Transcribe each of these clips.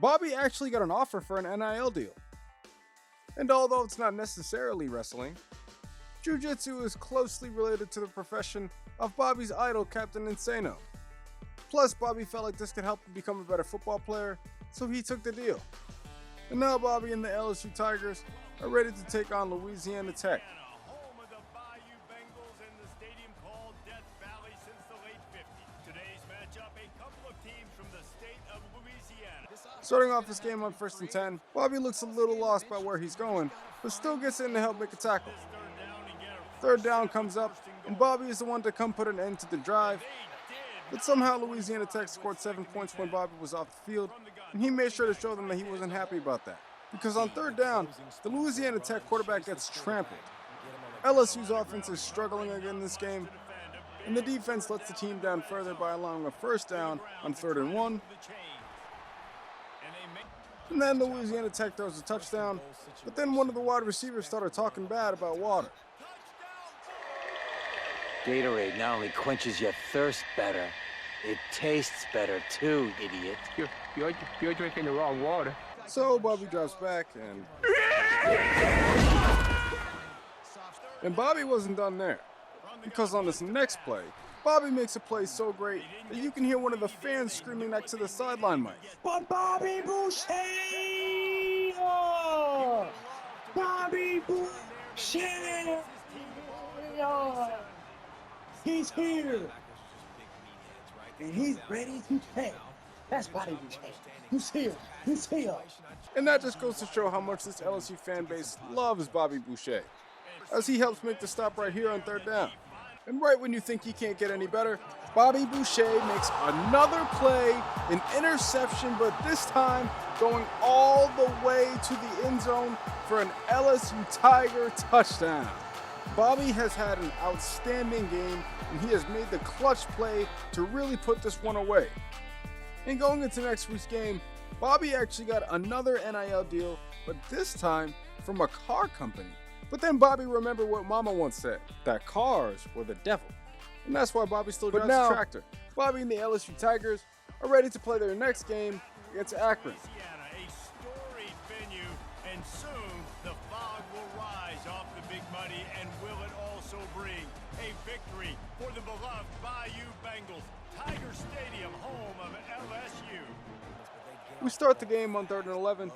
Bobby actually got an offer for an NIL deal. And although it's not necessarily wrestling, Jiu-Jitsu is closely related to the profession of Bobby's idol, Captain Insano. Plus, Bobby felt like this could help him become a better football player, so he took the deal. And now Bobby and the LSU Tigers are ready to take on Louisiana Tech. Home of the Bayou Bengals in the stadium called Death Valley since the late 50s. Today's matchup, a couple of teams from the state of Louisiana. Starting off this game on 1st and 10, Bobby looks a little lost by where he's going, but still gets in to help make a tackle. Third down comes up, and Bobby is the one to come put an end to the drive. But somehow Louisiana Tech scored 7 points when Bobby was off the field, and he made sure to show them that he wasn't happy about that. Because on third down, the Louisiana Tech quarterback gets trampled. LSU's offense is struggling again in this game, and the defense lets the team down further by allowing a first down on 3rd and 1. And then Louisiana Tech throws a touchdown, but then one of the wide receivers started talking bad about water. Gatorade not only quenches your thirst better, it tastes better too, idiot. You're drinking the wrong water. So Bobby drops back and Bobby wasn't done there. Because on this next play, Bobby makes a play so great that you can hear one of the fans screaming next to the sideline mic. But Bobby Boucher! Bobby Boucher! He's here! And he's ready to play. That's Bobby Boucher. He's here. He's here. And that just goes to show how much this LSU fan base loves Bobby Boucher, as he helps make the stop right here on 3rd down. And right when you think he can't get any better, Bobby Boucher makes another play, an interception, but this time going all the way to the end zone for an LSU Tiger touchdown. Bobby has had an outstanding game, and he has made the clutch play to really put this one away. And going into next week's game, Bobby actually got another NIL deal, but this time from a car company. But then Bobby remembered what Mama once said, that cars were the devil. And that's why Bobby still drives a tractor. Bobby and the LSU Tigers are ready to play their next game against Akron. A storied venue, and soon the fog will rise off the Big Muddy, and will it also bring a victory for the beloved Bayou Bengals. Tiger Stadium, home of LSU. We start the game on 3rd and 11,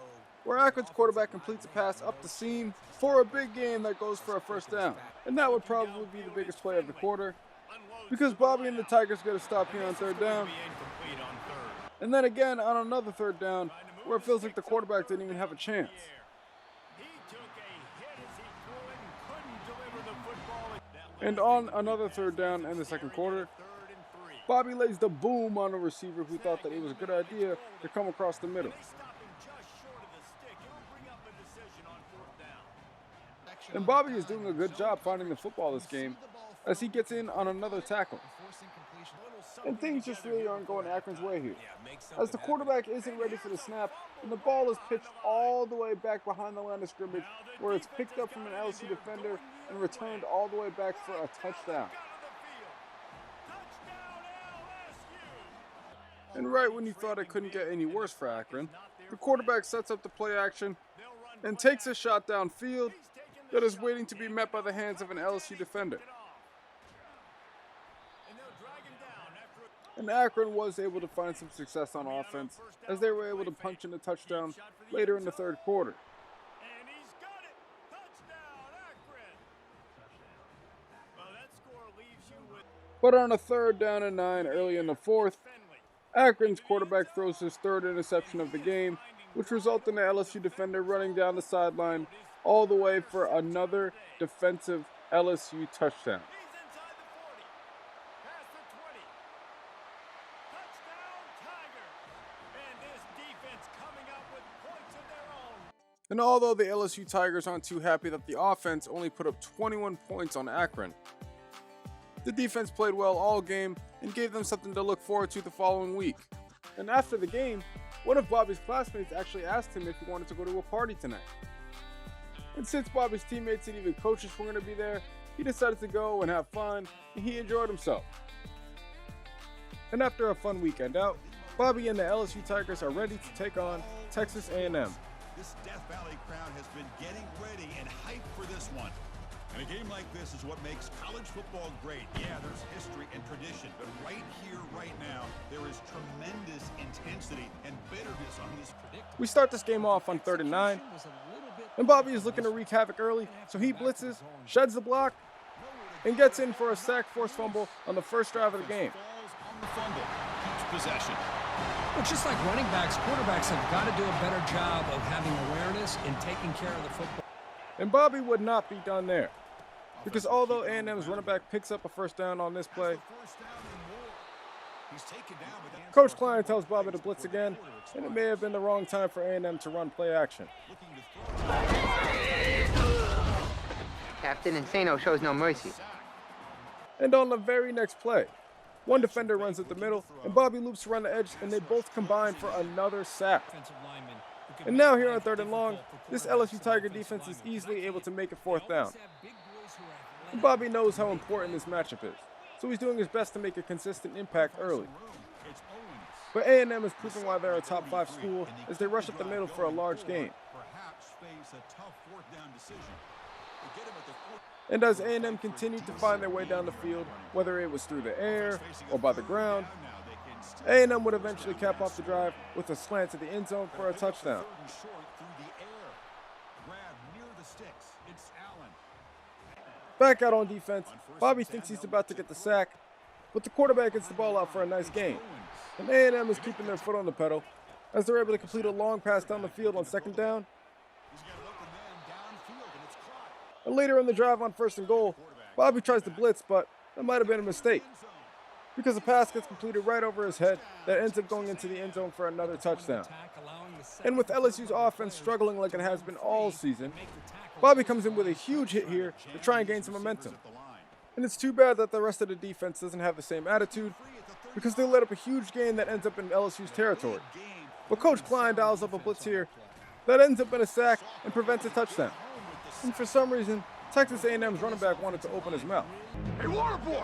where Akron's quarterback completes a pass up the seam for a big gain that goes for a first down. And that would probably be the biggest play of the quarter, because Bobby and the Tigers get a stop here on 3rd down. And then again on another 3rd down, where it feels like the quarterback didn't even have a chance. And on another 3rd down in the second quarter, Bobby lays the boom on a receiver who thought that it was a good idea to come across the middle. And Bobby is doing a good job finding the football this game as he gets in on another tackle. And things just really aren't going Akron's way here, as the quarterback isn't ready for the snap, and the ball is pitched all the way back behind the line of scrimmage, where it's picked up from an LSU defender and returned all the way back for a touchdown. And right when you thought it couldn't get any worse for Akron, the quarterback sets up the play action and takes a shot downfield that is waiting to be met by the hands of an LSU defender. And Akron was able to find some success on offense as they were able to punch in a touchdown later in the 3rd quarter. But on a 3rd down and 9 early in the 4th, Akron's quarterback throws his 3rd interception of the game, which resulted in the LSU defender running down the sideline all the way for another defensive LSU touchdown. And although the LSU Tigers aren't too happy that the offense only put up 21 points on Akron, the defense played well all game and gave them something to look forward to the following week. And after the game, one of Bobby's classmates actually asked him if he wanted to go to a party tonight. And since Bobby's teammates and even coaches were going to be there, he decided to go and have fun, and he enjoyed himself. And after a fun weekend out, Bobby and the LSU Tigers are ready to take on Texas A&M. This Death Valley crowd has been getting ready and hyped for this one. And a game like this is what makes college football great. Yeah, there's history and tradition, but right here, right now, there is tremendous intensity and bitterness on this. We start this game off on 3rd and 9, and Bobby is looking to wreak havoc early, so he blitzes, sheds the block, and gets in for a sack forced fumble on the first drive of the game. On the fumble, keeps possession. Well, just like running backs, quarterbacks have got to do a better job of having awareness and taking care of the football. And Bobby would not be done there, because although A&M's running back picks up a first down on this play, Coach Klein tells Bobby to blitz again, and it may have been the wrong time for A&M to run play action. Captain Insano shows no mercy. And on the very next play, one defender runs at the middle, and Bobby loops around the edge, and they both combine for another sack. And now here on 3rd and long, this LSU Tiger defense is easily able to make it 4th down. And Bobby knows how important this matchup is, so he's doing his best to make a consistent impact early. But A&M is proving why they're a top 5 school as they rush up the middle for a large gain. And as A&M continued to find their way down the field, whether it was through the air or by the ground, A&M would eventually cap off the drive with a slant to the end zone for a touchdown. Back out on defense, Bobby thinks he's about to get the sack, but the quarterback gets the ball out for a nice gain. And A&M is keeping their foot on the pedal as they're able to complete a long pass down the field on 2nd down. And later in the drive on 1st and goal, Bobby tries to blitz, but that might have been a mistake, because the pass gets completed right over his head that ends up going into the end zone for another touchdown. And with LSU's offense struggling like it has been all season, Bobby comes in with a huge hit here to try and gain some momentum. And it's too bad that the rest of the defense doesn't have the same attitude, because they let up a huge gain that ends up in LSU's territory. But Coach Klein dials up a blitz here that ends up in a sack and prevents a touchdown. And for some reason, Texas A&M's running back wanted to open his mouth. Hey, WaterBoy!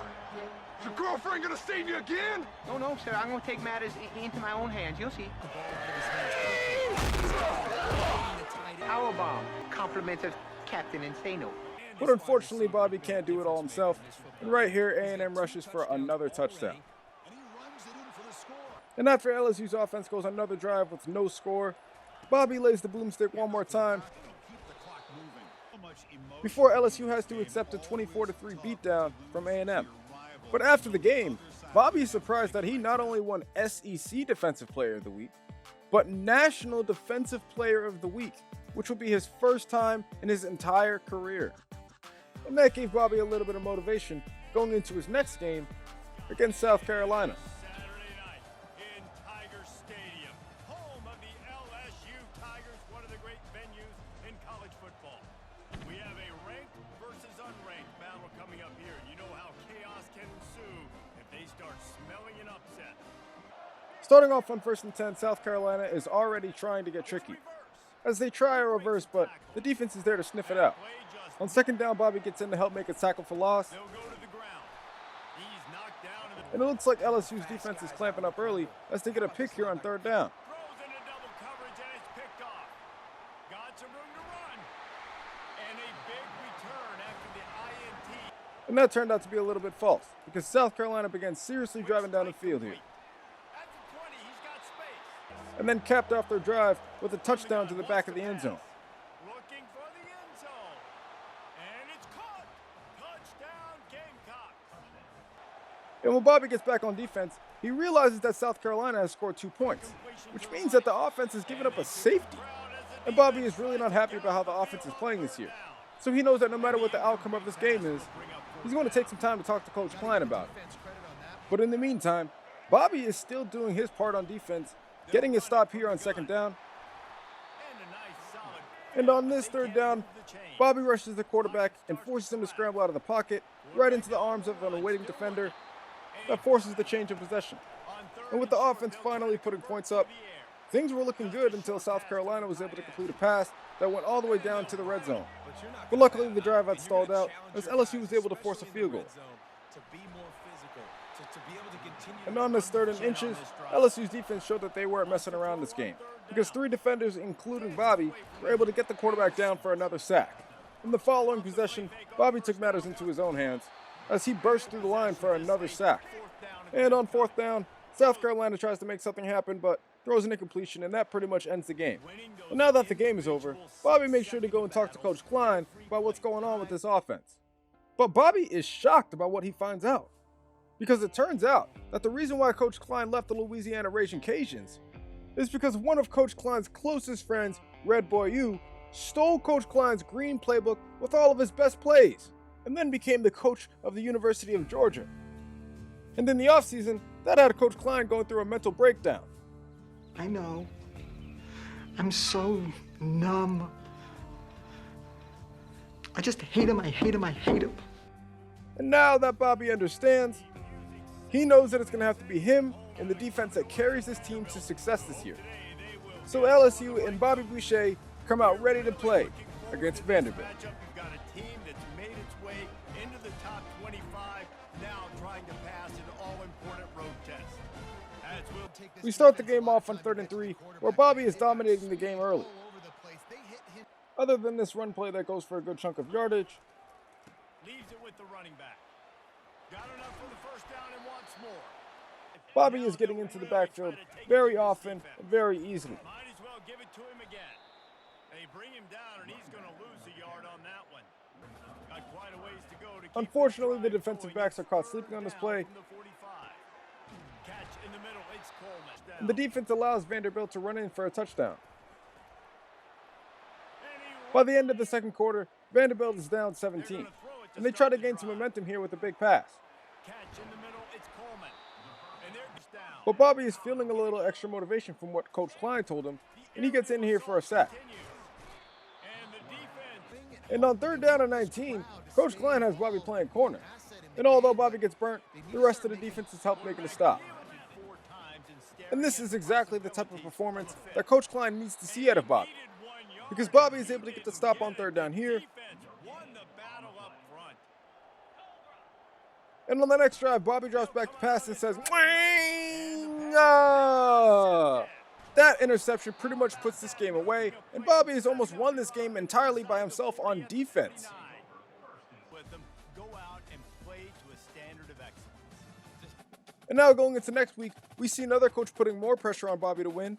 Is your girlfriend gonna stain you again? No, sir. I'm going to take matters into my own hands. You'll see. Powerbomb. Compliments of Captain Insano. But unfortunately, Bobby can't do it all himself. And right here, A&M rushes for another touchdown. And after LSU's offense goes another drive with no score, Bobby lays the boomstick one more time before LSU has to accept a 24-3 beatdown from A&M. But after the game, Bobby is surprised that he not only won SEC Defensive Player of the Week, but National Defensive Player of the Week, which will be his first time in his entire career. And that gave Bobby a little bit of motivation going into his next game against South Carolina. Saturday night in Tiger Stadium, home of the LSU Tigers, one of the great venues in college football. We have a ranked versus unranked battle coming up here. You know how chaos can ensue if they start smelling an upset. Starting off on 1st and 10, South Carolina is already trying to get tricky, as they try a reverse, but the defense is there to sniff it out. On 2nd down, Bobby gets in to help make a tackle for loss. And it looks like LSU's defense is clamping up early as they get a pick here on 3rd down. And that turned out to be a little bit false, because South Carolina began seriously driving down the field here. And then capped off their drive with a touchdown to the back of the end zone. Looking for the end zone. And it's caught. Touchdown, Gamecocks. And when Bobby gets back on defense, he realizes that South Carolina has scored 2 points, which means that the offense has given up a safety. And Bobby is really not happy about how the offense is playing this year. So he knows that no matter what the outcome of this game is, he's going to take some time to talk to Coach Klein about it. But in the meantime, Bobby is still doing his part on defense, getting a stop here on 2nd down. And on this 3rd down, Bobby rushes the quarterback and forces him to scramble out of the pocket right into the arms of an awaiting defender that forces the change of possession. And with the offense finally putting points up, things were looking good until South Carolina was able to complete a pass that went all the way down to the red zone. But luckily the drive had stalled out as LSU was able to force a field goal. To be more physical, to be able to get And on this 3rd and inches, LSU's defense showed that they weren't messing around this game, because 3 defenders, including Bobby, were able to get the quarterback down for another sack. In the following possession, Bobby took matters into his own hands as he burst through the line for another sack. And on 4th down, South Carolina tries to make something happen, but throws an incompletion, and that pretty much ends the game. But now that the game is over, Bobby makes sure to go and talk to Coach Klein about what's going on with this offense. But Bobby is shocked about what he finds out, because it turns out that the reason why Coach Klein left the Louisiana Raging Cajuns is because one of Coach Klein's closest friends, Red Boy U, stole Coach Klein's green playbook with all of his best plays, and then became the coach of the University of Georgia. And in the offseason, that had Coach Klein going through a mental breakdown. I know. I'm so numb. I just hate him, I hate him, I hate him. And now that Bobby understands, he knows that it's going to have to be him and the defense that carries this team to success this year. So LSU and Bobby Boucher come out ready to play against Vanderbilt. You've got a team that's made its way into the top 25, now trying to pass an all-important road test. We start the game off on 3rd and 3, where Bobby is dominating the game early. Other than this run play that goes for a good chunk of yardage, Leaves it with the running back. Got enough for the first down and wants more. Bobby is getting into the backfield very often and very easily. Might as well give it to him again. They bring him down, and he's going to lose a yard on that one. Got quite a ways to go to keep Unfortunately, the defensive backs are caught sleeping on this play, catch in the middle. It's Coleman. and the defense allows Vanderbilt to run in for a touchdown. By the end of the 2nd quarter, Vanderbilt is down 17, and they try to gain some momentum here with a big pass. Catch in the middle. It's Coleman. And they're down. But Bobby is feeling a little extra motivation from what Coach Klein told him, and he gets in here for a sack. And on 3rd down and 19, Coach Klein has Bobby playing corner. And although Bobby gets burnt, the rest of the defense has helped making a stop. And this is exactly the type of performance that Coach Klein needs to see out of Bobby, because Bobby is able to get the stop on 3rd down here. And on the next drive, Bobby drops back to pass and says, "Mwah!" That interception pretty much puts this game away, and Bobby has almost won this game entirely by himself on defense. And now going into next week, we see another coach putting more pressure on Bobby to win,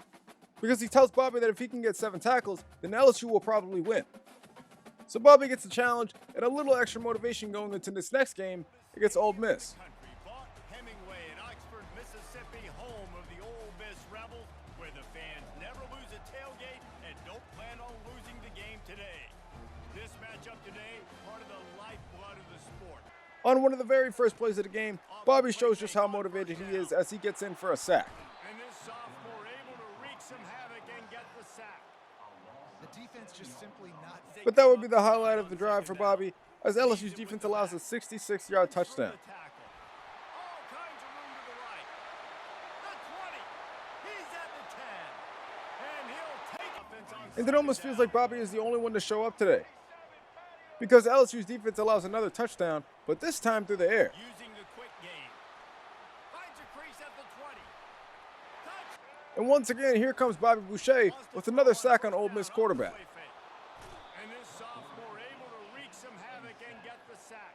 because he tells Bobby that if he can get 7 tackles, then LSU will probably win. So Bobby gets a challenge and a little extra motivation going into this next game against Ole Miss. Hemingway in Oxford, Mississippi, home of the Ole Miss Rebels, where the fans never lose a tailgate and don't plan on losing the game today. This matchup today, part of the lifeblood of the sport. On one of the very first plays of the game, Bobby shows just how motivated he is as he gets in for a sack. And this sophomore able to wreak some havoc and get the sack. The defense just simply not. But that would be the highlight of the drive for Bobby, as LSU's defense allows a 66-yard touchdown. And it almost feels like Bobby is the only one to show up today, because LSU's defense allows another touchdown, but this time through the air. And once again, here comes Bobby Boucher with another sack on Ole Miss quarterback. And this sophomore able to wreak some havoc and get the sack.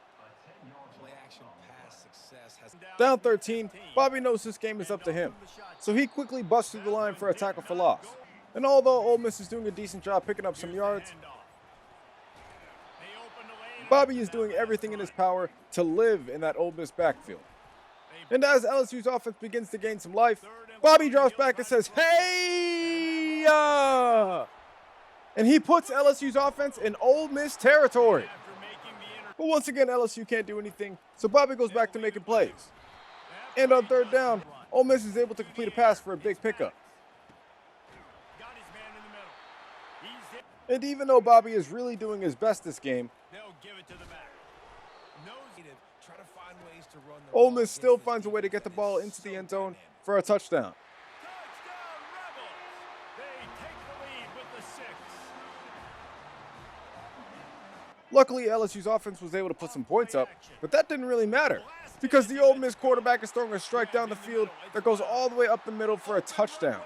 Play action pass success has Down 13, Bobby knows this game is up to him, so he quickly busts through the line for a tackle for loss. And although Ole Miss is doing a decent job picking up some yards, Bobby is doing everything in his power to live in that Ole Miss backfield. And as LSU's offense begins to gain some life, Bobby drops back and says, "Hey!" And he puts LSU's offense in Ole Miss territory. But once again, LSU can't do anything, so Bobby goes back to making plays. And on 3rd down, Ole Miss is able to complete a pass for a big pickup. And even though Bobby is really doing his best this game, Ole Miss still finds a way to get the ball into the end zone for a touchdown. Luckily, LSU's offense was able to put some points up, but that didn't really matter, because the Ole Miss quarterback is throwing a strike down the field that goes all the way up the middle for a touchdown.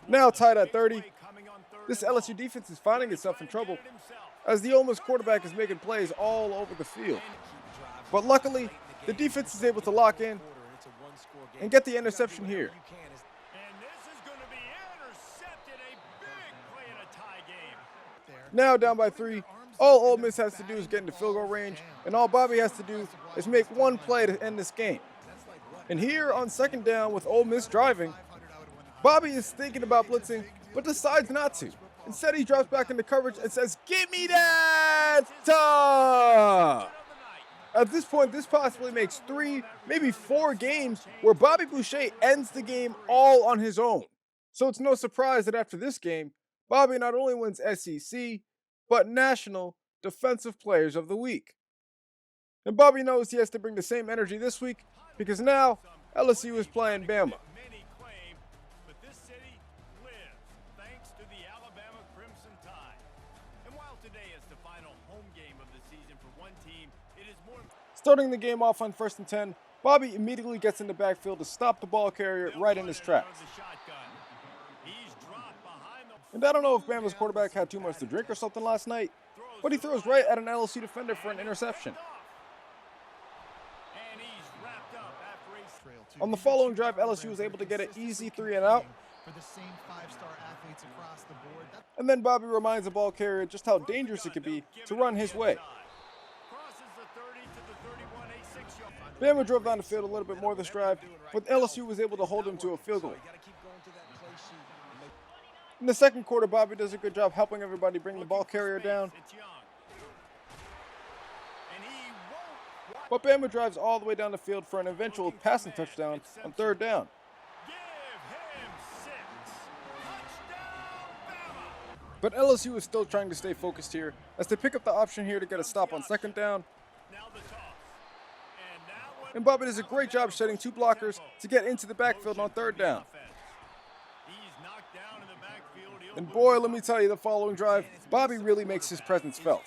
Now tied at 30, this LSU defense is finding itself in trouble as the Ole Miss quarterback is making plays all over the field. But luckily, the defense is able to lock in and get the interception here. Now down by 3, all Ole Miss has to do is get into field goal range, and all Bobby has to do is make one play to end this game. And here on second down with Ole Miss driving, Bobby is thinking about blitzing, but decides not to. Instead, he drops back into coverage and says, "Give me that!" At this point, this possibly makes 3, maybe 4 games where Bobby Boucher ends the game all on his own. So it's no surprise that after this game, Bobby not only wins SEC, but National Defensive Players of the Week. And Bobby knows he has to bring the same energy this week because now LSU is playing Bama. Starting the game off on 1st and 10, Bobby immediately gets in the backfield to stop the ball carrier right in his tracks. And I don't know if Bama's quarterback had too much to drink or something last night, but he throws right at an LSU defender for an interception. On the following drive, LSU was able to get an easy 3 and out. And then Bobby reminds the ball carrier just how dangerous it could be to run his way. Bama drove down the field a little bit more this drive, but LSU was able to hold him to a field goal. In the second quarter, Bobby does a good job helping everybody bring the ball carrier down. But Bama drives all the way down the field for an eventual passing touchdown on 3rd down. But LSU is still trying to stay focused here as they pick up the option here to get a stop on 2nd down. And Bobby does a great job shedding 2 blockers to get into the backfield on 3rd down. And boy, let me tell you, the following drive, Bobby really makes his presence felt.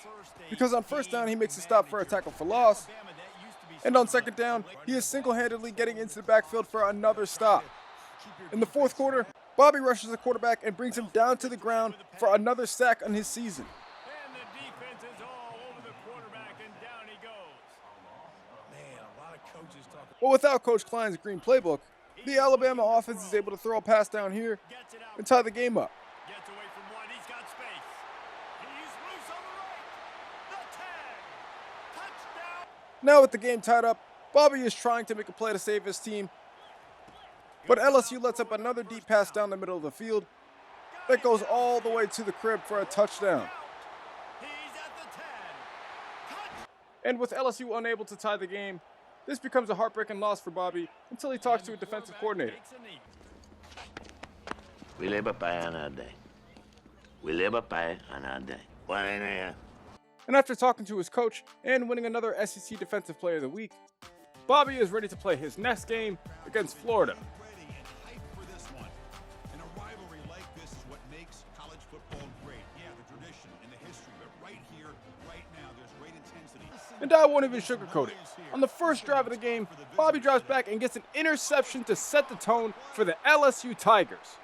Because on 1st down, he makes a stop for a tackle for loss. And on 2nd down, he is single-handedly getting into the backfield for another stop. In the 4th quarter, Bobby rushes the quarterback and brings him down to the ground for another sack on his season. But without Coach Klein's green playbook, the Alabama offense is able to throw a pass down here and tie the game up. Now with the game tied up, Bobby is trying to make a play to save his team, but LSU lets up another deep pass down the middle of the field that goes all the way to the crib for a touchdown. And with LSU unable to tie the game, this becomes a heartbreaking loss for Bobby until he talks to a defensive coordinator. We live by another day. We live by another day. And after talking to his coach and winning another SEC Defensive Player of the Week, Bobby is ready to play his next game against Florida. And I won't even sugarcoat it. On the first drive of the game, Bobby drives back and gets an interception to set the tone for the LSU Tigers.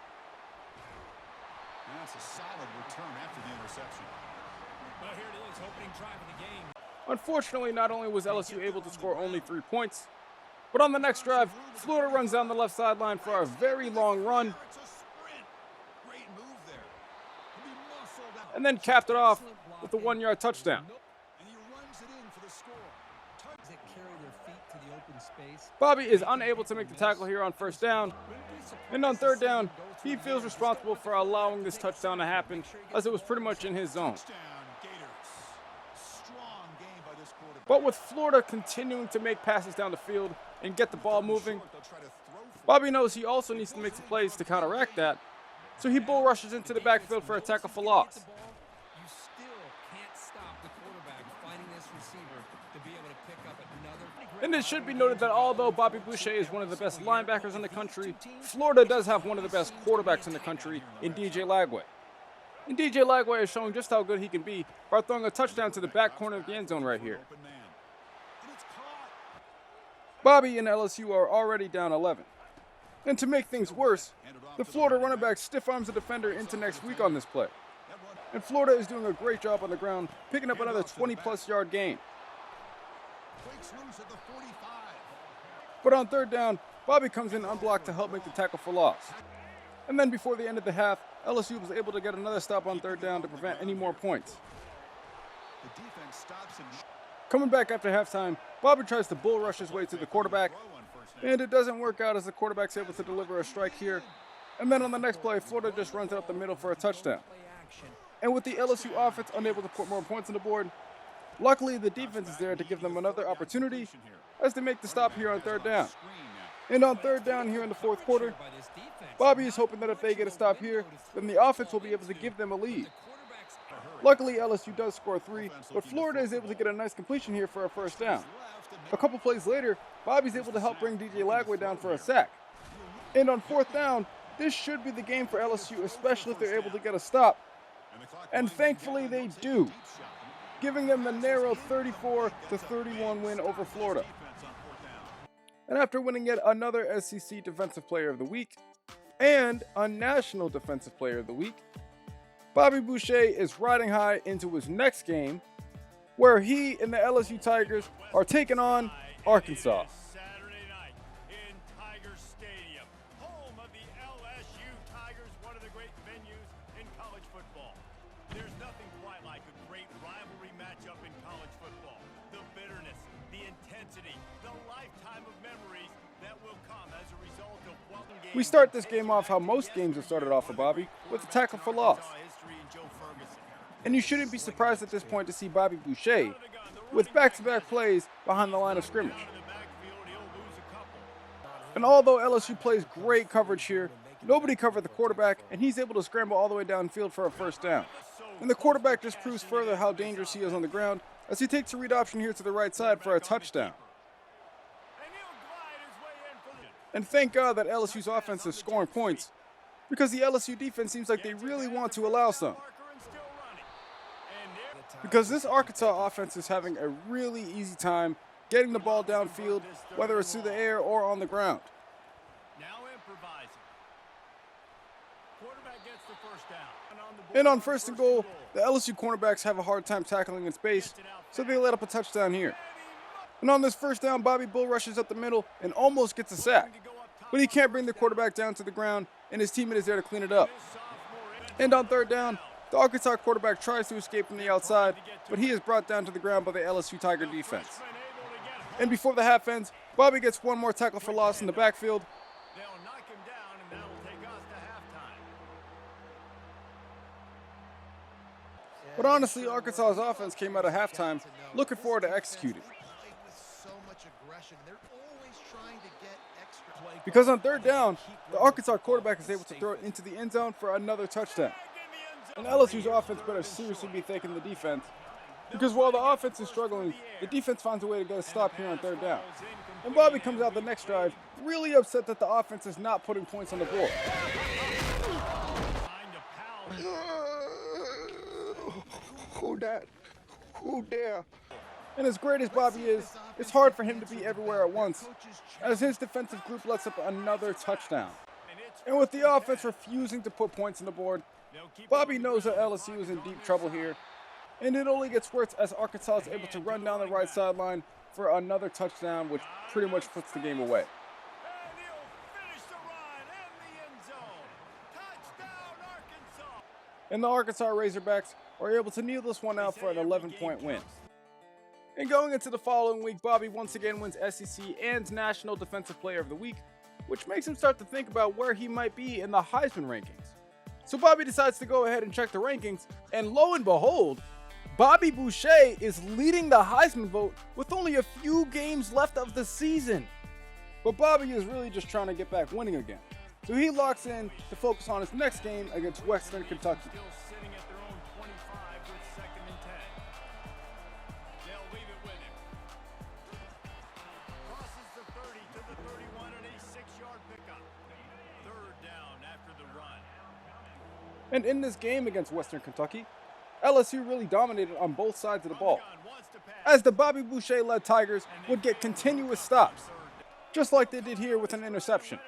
That's a solid return after the interception. Well, here it is, opening drive of the game. Unfortunately, not only was LSU able to score only 3 points, but on the next drive, Florida runs down the left sideline for a very long run, and then capped it off with a 1-yard touchdown. Bobby is unable to make the tackle here on 1st down, and on 3rd down, he feels responsible for allowing this touchdown to happen, as it was pretty much in his zone. But with Florida continuing to make passes down the field and get the ball moving, Bobby knows he also needs to make some plays to counteract that, so he bull rushes into the backfield for a tackle for loss. And it should be noted that although Bobby Boucher is one of the best linebackers in the country, Florida does have one of the best quarterbacks in the country in DJ Lagway. And DJ Lagway is showing just how good he can be by throwing a touchdown to the back corner of the end zone right here. Bobby and LSU are already down 11. And to make things worse, the Florida running back stiff arms the defender into next week on this play. And Florida is doing a great job on the ground, picking up another 20-plus yard gain. But on third down, Bobby comes in unblocked to help make the tackle for loss. And then before the end of the half, LSU was able to get another stop on third down to prevent any more points. Coming back after halftime, Bobby tries to bull rush his way to the quarterback, and it doesn't work out as the quarterback's able to deliver a strike here. And then on the next play, Florida just runs it up the middle for a touchdown. And with the LSU offense unable to put more points on the board, luckily the defense is there to give them another opportunity as they make the stop here on third down. And on third down here in the fourth quarter, Bobby is hoping that if they get a stop here, then the offense will be able to give them a lead. Luckily, LSU does score 3, but Florida is able to get a nice completion here for a first down. A couple plays later, Bobby's able to help bring DJ Lagway down for a sack. And on fourth down, this should be the game for LSU, especially if they're able to get a stop. And thankfully they do, giving them the narrow 34-31 win over Florida. And after winning yet another SEC Defensive Player of the Week and a National Defensive Player of the Week, Bobby Boucher is riding high into his next game, where he and the LSU Tigers are taking on Arkansas. Saturday night in Tiger Stadium, home of the LSU Tigers, one of the great venues in college football. There's nothing quite like a great rivalry matchup in college football. The bitterness, the intensity, the lifetime of memories that will come as a result of one game. We start this game off how most games have started off for Bobby, with a tackle for loss. And you shouldn't be surprised at this point to see Bobby Boucher with back-to-back plays behind the line of scrimmage. And although LSU plays great coverage here, nobody covered the quarterback, and he's able to scramble all the way downfield for a first down. And the quarterback just proves further how dangerous he is on the ground as he takes a read option here to the right side for a touchdown. And thank God that LSU's offense is scoring points, because the LSU defense seems like they really want to allow some. Because this Arkansas offense is having a really easy time getting the ball downfield, whether it's through the air or on the ground. Now improvising. Quarterback gets the first down. And on first and goal, the LSU cornerbacks have a hard time tackling in space, so they let up a touchdown here. And on this first down, Bobby bull rushes up the middle and almost gets a sack. But he can't bring the quarterback down to the ground, and his teammate is there to clean it up. And on third down, the Arkansas quarterback tries to escape from the outside, but he is brought down to the ground by the LSU Tiger defense. And before the half ends, Bobby gets one more tackle for loss in the backfield. They'll knock him down, and that'll take us to halftime. But honestly, Arkansas's offense came out of halftime looking forward to executing. Because on third down, the Arkansas quarterback is able to throw it into the end zone for another touchdown. And LSU's offense better seriously be thanking the defense, because while the offense is struggling, the defense finds a way to get a stop here on third down. And Bobby comes out the next drive, really upset that the offense is not putting points on the board. Who that? Who dare? And as great as Bobby is, it's hard for him to be everywhere at once, as his defensive group lets up another touchdown. And with the offense refusing to put points on the board, Bobby knows that LSU is in deep trouble here, and it only gets worse as Arkansas is able to run down the right sideline for another touchdown, which pretty much puts the game away. And the Arkansas Razorbacks are able to kneel this one out for an 11-point win. And going into the following week, Bobby once again wins SEC and National Defensive Player of the Week, which makes him start to think about where he might be in the Heisman rankings. So Bobby decides to go ahead and check the rankings, and lo and behold, Bobby Boucher is leading the Heisman vote with only a few games left of the season. But Bobby is really just trying to get back winning again. So he locks in to focus on his next game against Western Kentucky. And in this game against Western Kentucky, LSU really dominated on both sides of the ball, as the Bobby Boucher-led Tigers would get continuous stops, just like they did here with an interception.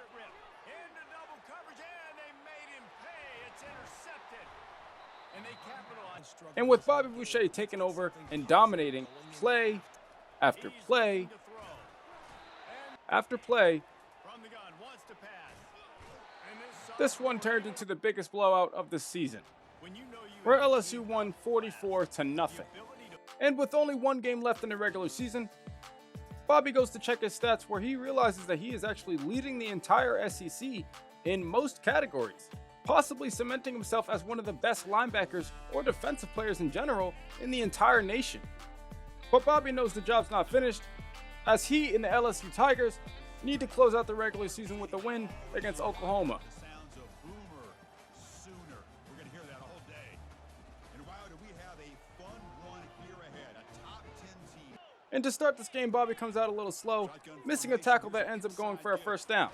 And with Bobby Boucher taking over and dominating play after play after play, this one turned into the biggest blowout of the season, where LSU won 44-0. And with only one game left in the regular season, Bobby goes to check his stats, where he realizes that he is actually leading the entire SEC in most categories, possibly cementing himself as one of the best linebackers or defensive players in general in the entire nation. But Bobby knows the job's not finished, as he and the LSU Tigers need to close out the regular season with a win against Oklahoma. And to start this game, Bobby comes out a little slow, missing a tackle that ends up going for a first down.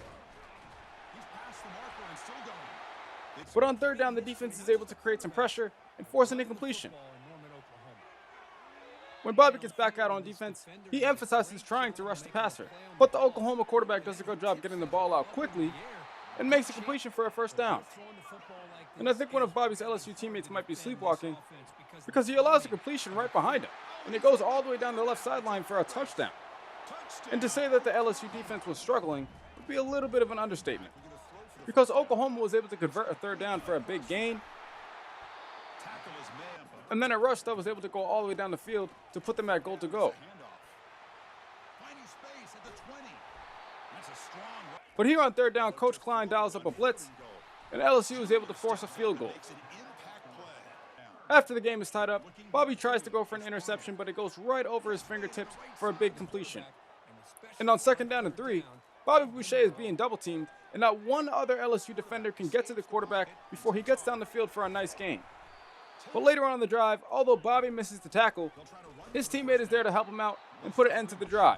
But on third down, the defense is able to create some pressure and force an incompletion. When Bobby gets back out on defense, he emphasizes trying to rush the passer, but the Oklahoma quarterback does a good job getting the ball out quickly and makes a completion for a first down. And I think one of Bobby's LSU teammates might be sleepwalking, because he allows a completion right behind him, and it goes all the way down the left sideline for a touchdown. And to say that the LSU defense was struggling would be a little bit of an understatement, because Oklahoma was able to convert a third down for a big gain, and then a rush that was able to go all the way down the field to put them at goal to go. But here on third down, Coach Klein dials up a blitz, and LSU is able to force a field goal. After the game is tied up, Bobby tries to go for an interception, but it goes right over his fingertips for a big completion. And on second down and 3, Bobby Boucher is being double-teamed, and not one other LSU defender can get to the quarterback before he gets down the field for a nice gain. But later on in the drive, although Bobby misses the tackle, his teammate is there to help him out and put an end to the drive.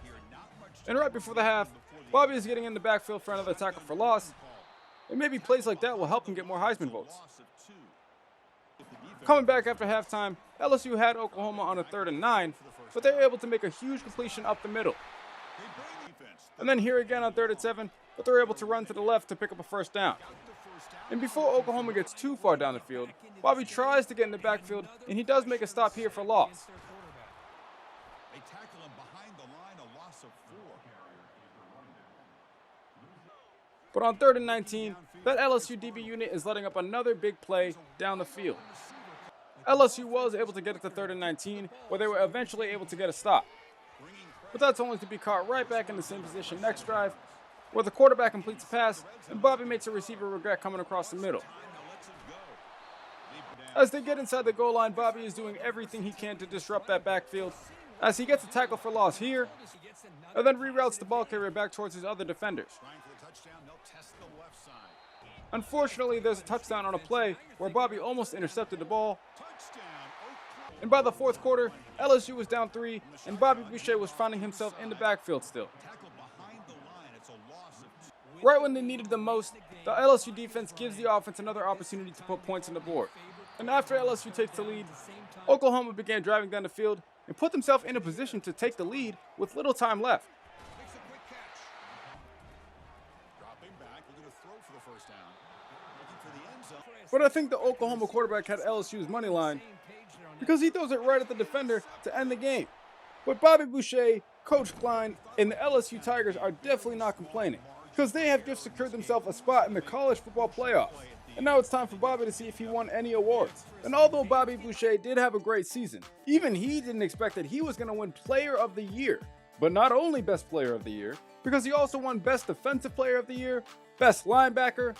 And right before the half, Bobby is getting in the backfield for another tackle for loss, and maybe plays like that will help him get more Heisman votes. Coming back after halftime, LSU had Oklahoma on a 3rd and 9, but they were able to make a huge completion up the middle. And then here again on 3rd and 7, but they're able to run to the left to pick up a first down. And before Oklahoma gets too far down the field, Bobby tries to get in the backfield, and he does make a stop here for loss. But on 3rd and 19, that LSU DB unit is letting up another big play down the field. LSU was able to get it to 3rd and 19, where they were eventually able to get a stop. But that's only to be caught right back in the same position next drive, where the quarterback completes a pass, and Bobby makes a receiver regret coming across the middle. As they get inside the goal line, Bobby is doing everything he can to disrupt that backfield, as he gets a tackle for loss here, and then reroutes the ball carrier back towards his other defenders. Unfortunately, there's a touchdown on a play where Bobby almost intercepted the ball. And by the 4th quarter, LSU was down 3, and Bobby Boucher was finding himself in the backfield still. Right when they needed them most, the LSU defense gives the offense another opportunity to put points on the board. And after LSU takes the lead, Oklahoma began driving down the field and put themselves in a position to take the lead with little time left. But I think the Oklahoma quarterback had LSU's money line, because he throws it right at the defender to end the game. But Bobby Boucher, Coach Klein, and the LSU Tigers are definitely not complaining, because they have just secured themselves a spot in the college football playoffs. And now it's time for Bobby to see if he won any awards. And although Bobby Boucher did have a great season, even he didn't expect that he was going to win Player of the Year. But not only Best Player of the Year, because he also won Best Defensive Player of the Year, Best Linebacker,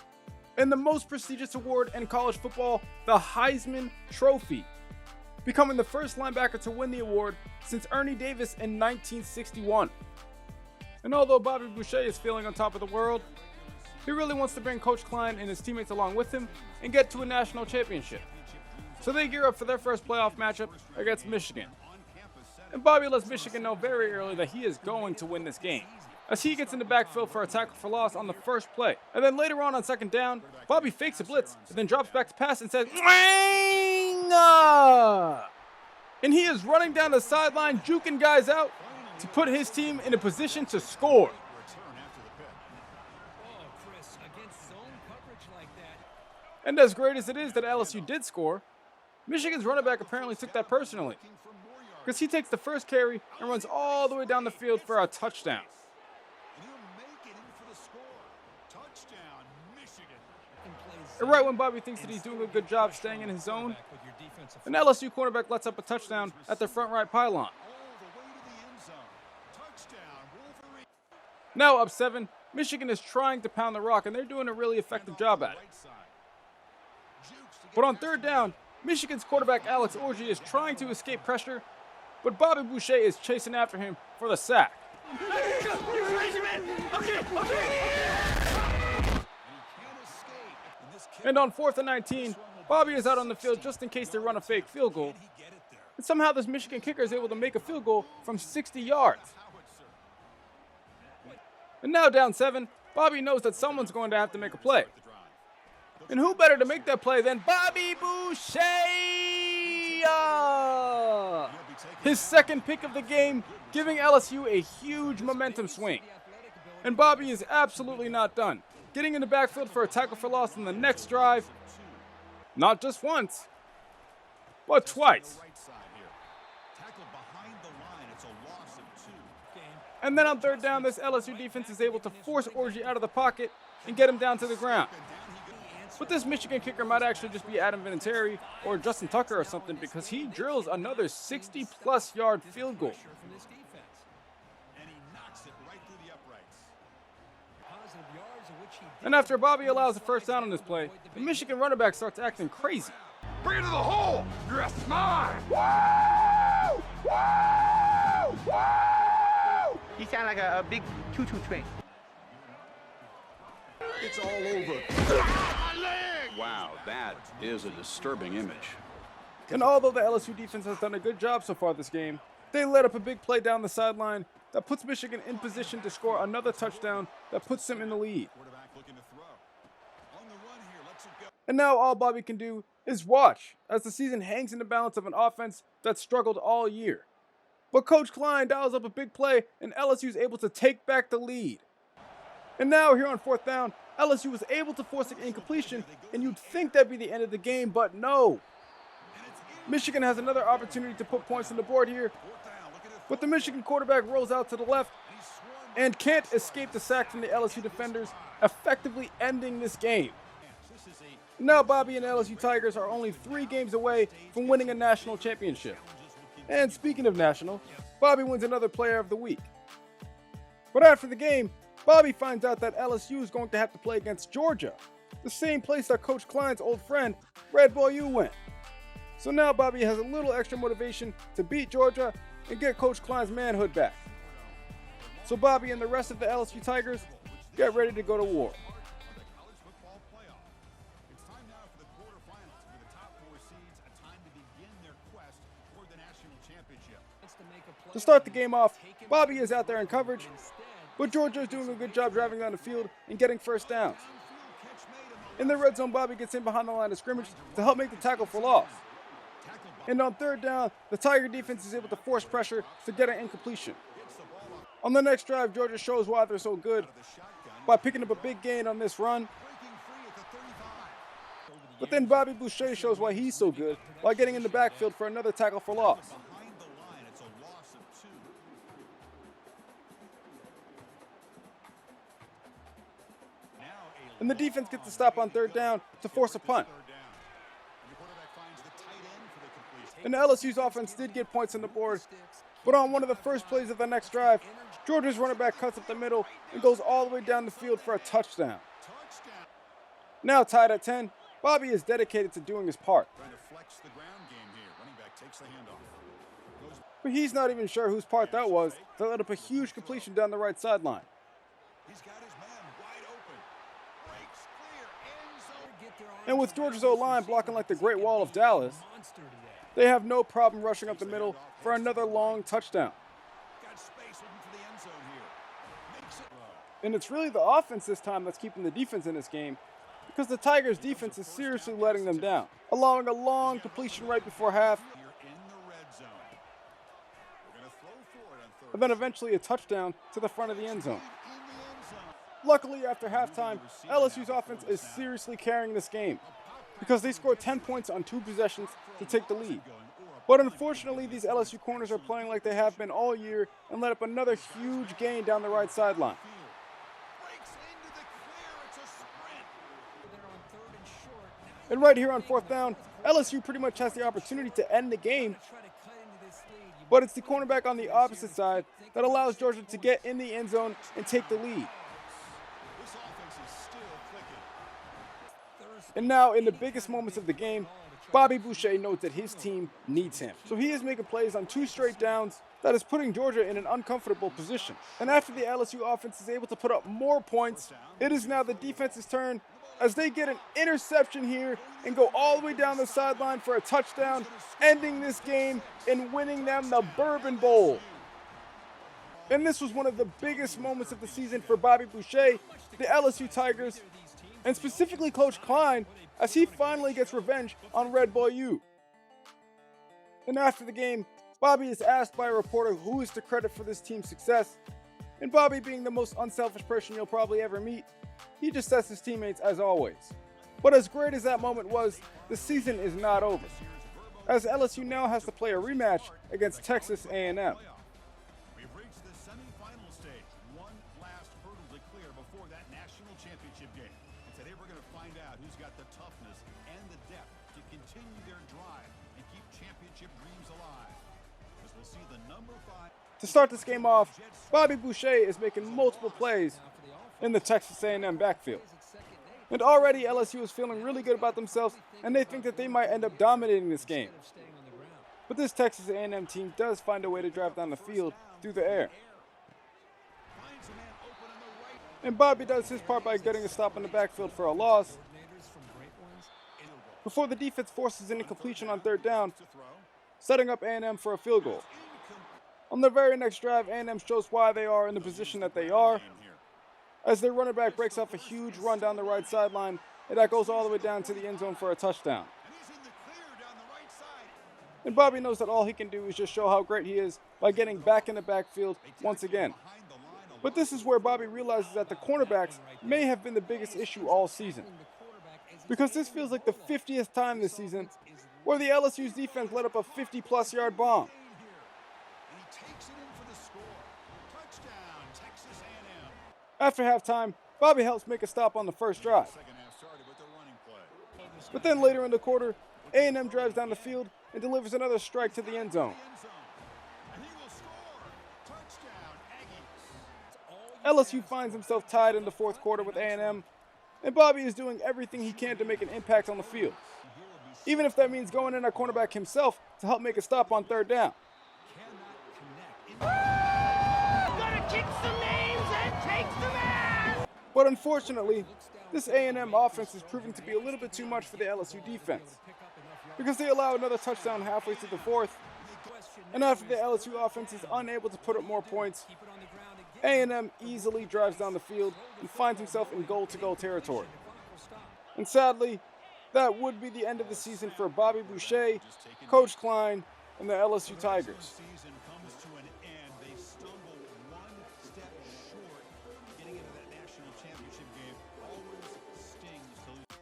and the most prestigious award in college football, the Heisman Trophy, becoming the first linebacker to win the award since Ernie Davis in 1961. And although Bobby Boucher is feeling on top of the world, he really wants to bring Coach Klein and his teammates along with him and get to a national championship. So they gear up for their first playoff matchup against Michigan. And Bobby lets Michigan know very early that he is going to win this game. as he gets in the backfield for a tackle for loss on the first play. And then later on second down, Bobby fakes a blitz and then drops back to pass and says, "Mwang!" And he is running down the sideline, juking guys out to put his team in a position to score. And as great as it is that LSU did score, Michigan's running back apparently took that personally, because he takes the first carry and runs all the way down the field for a touchdown. And right when Bobby thinks that he's doing a good job staying in his zone, an LSU quarterback lets up a touchdown at the front right pylon. Now up 7, Michigan is trying to pound the rock, and they're doing a really effective job at it. But on third down, Michigan's quarterback Alex Orji is trying to escape pressure, but Bobby Boucher is chasing after him for the sack. And on 4th and 19, Bobby is out on the field just in case they run a fake field goal. And somehow this Michigan kicker is able to make a field goal from 60 yards. And now down 7, Bobby knows that someone's going to have to make a play. And who better to make that play than Bobby Boucher? His second pick of the game, giving LSU a huge momentum swing. And Bobby is absolutely not done, getting in the backfield for a tackle for loss in the next drive. Not just once, but twice. And then on third down, this LSU defense is able to force Orji out of the pocket and get him down to the ground. But this Michigan kicker might actually just be Adam Vinatieri or Justin Tucker or something, because he drills another 60-plus yard field goal. And after Bobby allows a first down on this play, the Michigan running back starts acting crazy. Bring it to the hole! You're mine! Woo! Woo! Woo! You sound like a big choo-choo train. It's all over. Wow, that is a disturbing image. And although the LSU defense has done a good job so far this game, they let up a big play down the sideline that puts Michigan in position to score another touchdown that puts them in the lead. And now all Bobby can do is watch as the season hangs in the balance of an offense that struggled all year. But Coach Klein dials up a big play and LSU is able to take back the lead. And now here on 4th down, LSU was able to force an incompletion, and you'd think that'd be the end of the game, but no. Michigan has another opportunity to put points on the board here, but the Michigan quarterback rolls out to the left and can't escape the sack from the LSU defenders, effectively ending this game. Now Bobby and LSU Tigers are only 3 games away from winning a national championship. And speaking of national, Bobby wins another Player of the Week. But after the game, Bobby finds out that LSU is going to have to play against Georgia, the same place that Coach Klein's old friend, Red Boy U, went. So now Bobby has a little extra motivation to beat Georgia and get Coach Klein's manhood back. So Bobby and the rest of the LSU Tigers get ready to go to war. To start the game off, Bobby is out there in coverage, but Georgia is doing a good job driving down the field and getting first downs. In the red zone, Bobby gets in behind the line of scrimmage to help make the tackle for loss. And on third down, the Tiger defense is able to force pressure to get an incompletion. On the next drive, Georgia shows why they're so good by picking up a big gain on this run. But then Bobby Boucher shows why he's so good by getting in the backfield for another tackle for loss. And the defense gets the stop on third down to force a punt. And LSU's offense did get points on the board, but on one of the first plays of the next drive, Georgia's running back cuts up the middle and goes all the way down the field for a touchdown. Now tied at 10, Bobby is dedicated to doing his part. But he's not even sure whose part that was that led up a huge completion down the right sideline. And with Georgia's O-line blocking like the Great Wall of Dallas, they have no problem rushing up the middle for another long touchdown. And it's really the offense this time that's keeping the defense in this game, because the Tigers' defense is seriously letting them down, allowing a long completion right before half, and then eventually a touchdown to the front of the end zone. Luckily, after halftime, LSU's offense is seriously carrying this game, because they scored 10 points on 2 possessions to take the lead. But unfortunately, these LSU corners are playing like they have been all year and let up another huge gain down the right sideline. And right here on 4th down, LSU pretty much has the opportunity to end the game, but it's the cornerback on the opposite side that allows Georgia to get in the end zone and take the lead. And now, in the biggest moments of the game, Bobby Boucher knows that his team needs him. So he is making plays on 2 straight downs that is putting Georgia in an uncomfortable position. And after the LSU offense is able to put up more points, it is now the defense's turn as they get an interception here and go all the way down the sideline for a touchdown, ending this game and winning them the Bourbon Bowl. And this was one of the biggest moments of the season for Bobby Boucher, the LSU Tigers, and specifically Coach Klein, as he finally gets revenge on Red Boy U. And after the game, Bobby is asked by a reporter who is to credit for this team's success, and Bobby, being the most unselfish person you'll probably ever meet, he just says his teammates as always. But as great as that moment was, the season is not over, as LSU now has to play a rematch against Texas A&M. We've reached the semifinal stage. One last hurdle to clear before that national championship game. And today we're going to find out who's got the toughness and the depth to continue their drive and keep championship dreams alive. As we'll see the number 5. To start this game off, Bobby Boucher is making multiple plays in the Texas A&M backfield. And already LSU is feeling really good about themselves, and they think that they might end up dominating this game. But this Texas A&M team does find a way to drive down the field through the air. And Bobby does his part by getting a stop in the backfield for a loss, before the defense forces an incompletion on 3rd down, setting up A&M for a field goal. On the very next drive, A&M shows why they are in the position that they are, as their running back breaks off a huge run down the right sideline, and that goes all the way down to the end zone for a touchdown. And Bobby knows that all he can do is just show how great he is by getting back in the backfield once again. But this is where Bobby realizes that the cornerbacks may have been the biggest issue all season, because this feels like the 50th time this season where the LSU's defense let up a 50-plus yard bomb. After halftime, Bobby helps make a stop on the first drive. But then later in the quarter, A&M drives down the field and delivers another strike to the end zone. LSU finds himself tied in the 4th quarter with A&M, and Bobby is doing everything he can to make an impact on the field, even if that means going in at cornerback himself to help make a stop on 3rd down. But unfortunately, this A&M offense is proving to be a little bit too much for the LSU defense, because they allow another touchdown halfway through the 4th, and after the LSU offense is unable to put up more points, A&M easily drives down the field and finds himself in goal-to-goal territory. And sadly, that would be the end of the season for Bobby Boucher, Coach Klein, and the LSU Tigers.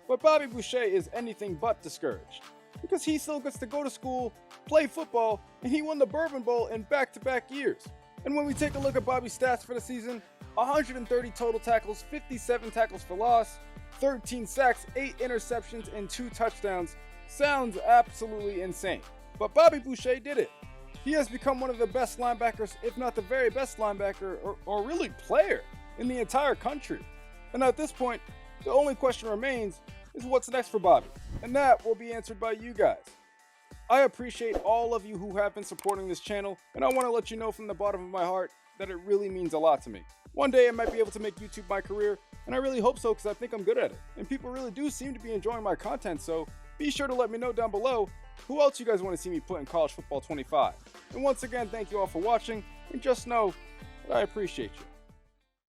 But Bobby Boucher is anything but discouraged, because he still gets to go to school, play football, and he won the Bourbon Bowl in back-to-back years. And when we take a look at Bobby's stats for the season, 130 total tackles, 57 tackles for loss, 13 sacks, 8 interceptions, and 2 touchdowns sounds absolutely insane. But Bobby Boucher did it. He has become one of the best linebackers, if not the very best linebacker, or really player, in the entire country. And at this point, the only question remains is what's next for Bobby, and that will be answered by you guys. I appreciate all of you who have been supporting this channel, and I want to let you know from the bottom of my heart that it really means a lot to me. One day I might be able to make YouTube my career, and I really hope so, because I think I'm good at it, and people really do seem to be enjoying my content, so be sure to let me know down below who else you guys want to see me put in College Football 25. And once again, thank you all for watching, and just know that I appreciate you.